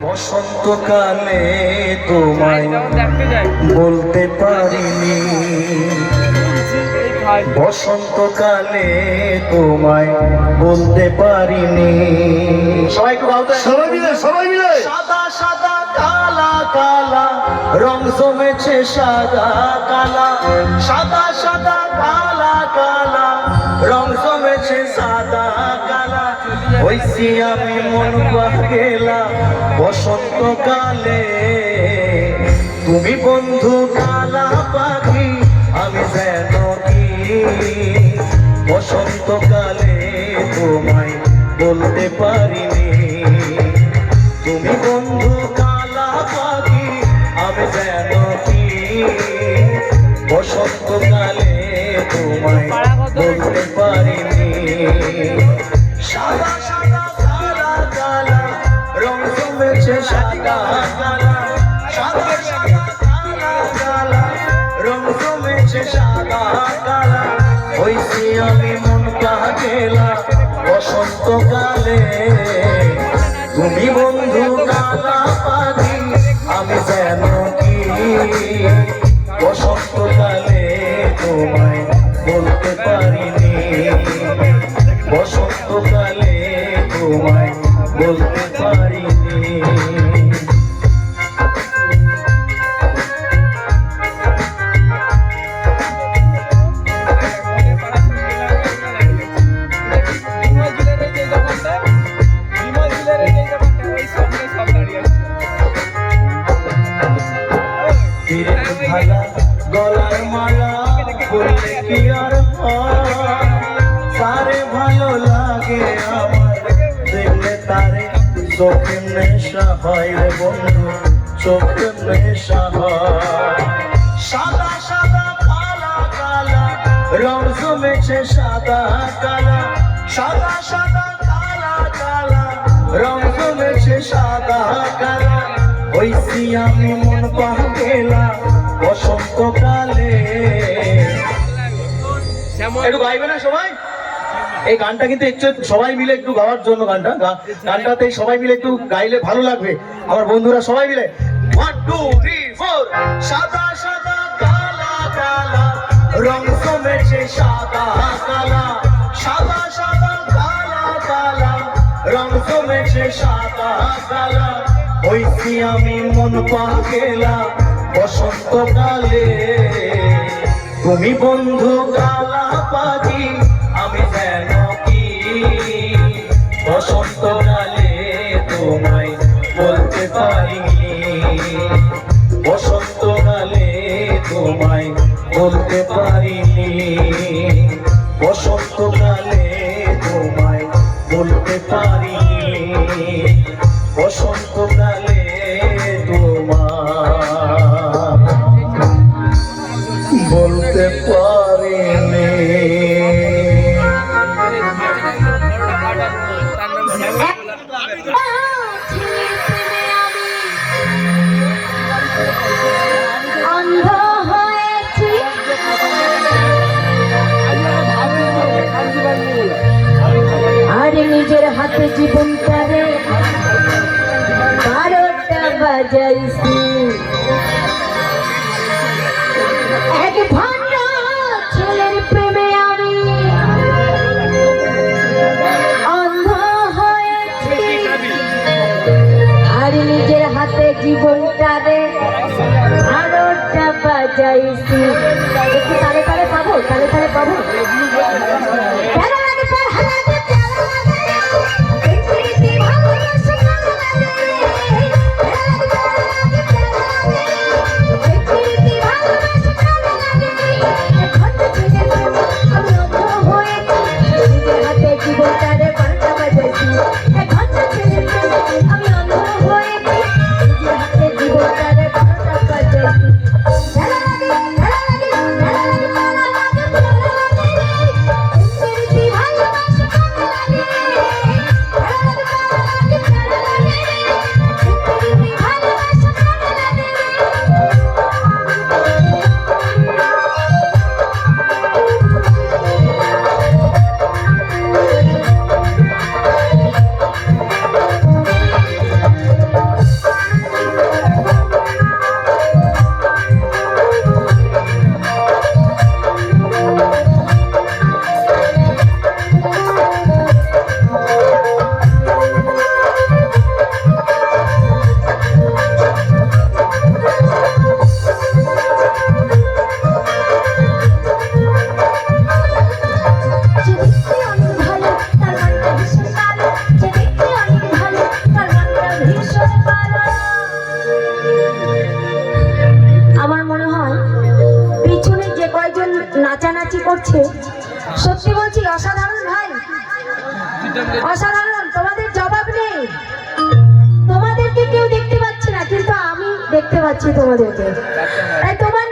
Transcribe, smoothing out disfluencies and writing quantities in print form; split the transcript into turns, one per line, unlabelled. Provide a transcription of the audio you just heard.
বসন্তকালে তোমায় বলতে পারিনি, বসন্তকালে তোমায় বলতে পারিনি। সবাই একটু গাও তো, সবাই মিলে সাদা সাদা কালা কালা রং জমেছে সাদা কালা, সাদা সাদা কালা কালা রং জমেছে সাদা কালা। হইছি আমি মন পাগলা বসন্তকালে, তুমি বন্ধু কালা পাখি আমি যেন কি। বসন্তকালে তোমায় বলতে পারিনি, তুমি বন্ধু কালা পাখি আমি যেন কি। বসন্তকালে তোমায় বলতে পারিনি। সাদা সাদা কালা কালা রং জমেছে সাদা কালা, সাদা সাদা কালা কালা রং জমেছে সাদা কালা। হইছি আমি মন পাগলা বসন্তকালে, তুমি বন্ধু কালা পাখি আমি যেন কি। বসন্তকালে তোমায় বলতে পারিনি, বসন্তকালে তোমায় বলতে পারিনি। গলার মালা বললে কি আর সারে ভালো লাগে আমার দেখলে তারে, চোখে নেশা হয় রে বন্ধু, চোখে নেশা হয়। সাদা সাদা কালা কালা রং জমেছে সাদা কালা, সাদা সাদা কালা কালা রং জমেছে সাদা কালা। হইছি আমি মন পাগলা বসন্তকালে। একটু গাইবে না সবাই? এই গানটা কিন্তু একটু সবাই মিলে একটু গাওয়ার জন্য, গানটাতে সবাই মিলে একটু গাইলে ভালো লাগবে। আমার বন্ধুরা সবাই মিলে 1 2 3 4। সাদা সাদা কালা কালা রং জমেছে সাদা কালা, সাদা সাদা কালা কালা রং জমেছে সাদা কালা। হইছি আমি মন পাগলা বসন্তকালে, তুমি বন্ধু কালা পাখি আমি যেন কি। বসন্তকালে তোমায় বলতে পারিনি, বসন্তকালে তোমায় বলতে পারিনি। বসন্তকালে তোমায় বলতে পারিনি, বসন্তকালে তোমায় বলতে পারিনি।
আরে নিজের হাতে জীবনটারে বারোটা বাজাইছি, এক ভণ্ড ছেলের প্রেমে আমি অন্ধ হয়েছি। আর নিজের হাতে জীবনটারে বারোটা বাজাইছি। একটু তালে তালে পাবো, তালে তালে পাবো। করছে, সত্যি বলছি অসাধারণ ভাই, অসাধারণ, তোমাদের জবাব নেই। তোমাদেরকে কেউ দেখতে পাচ্ছে না, কিন্তু আমি দেখতে পাচ্ছি তোমাদেরকে, তাই তোমার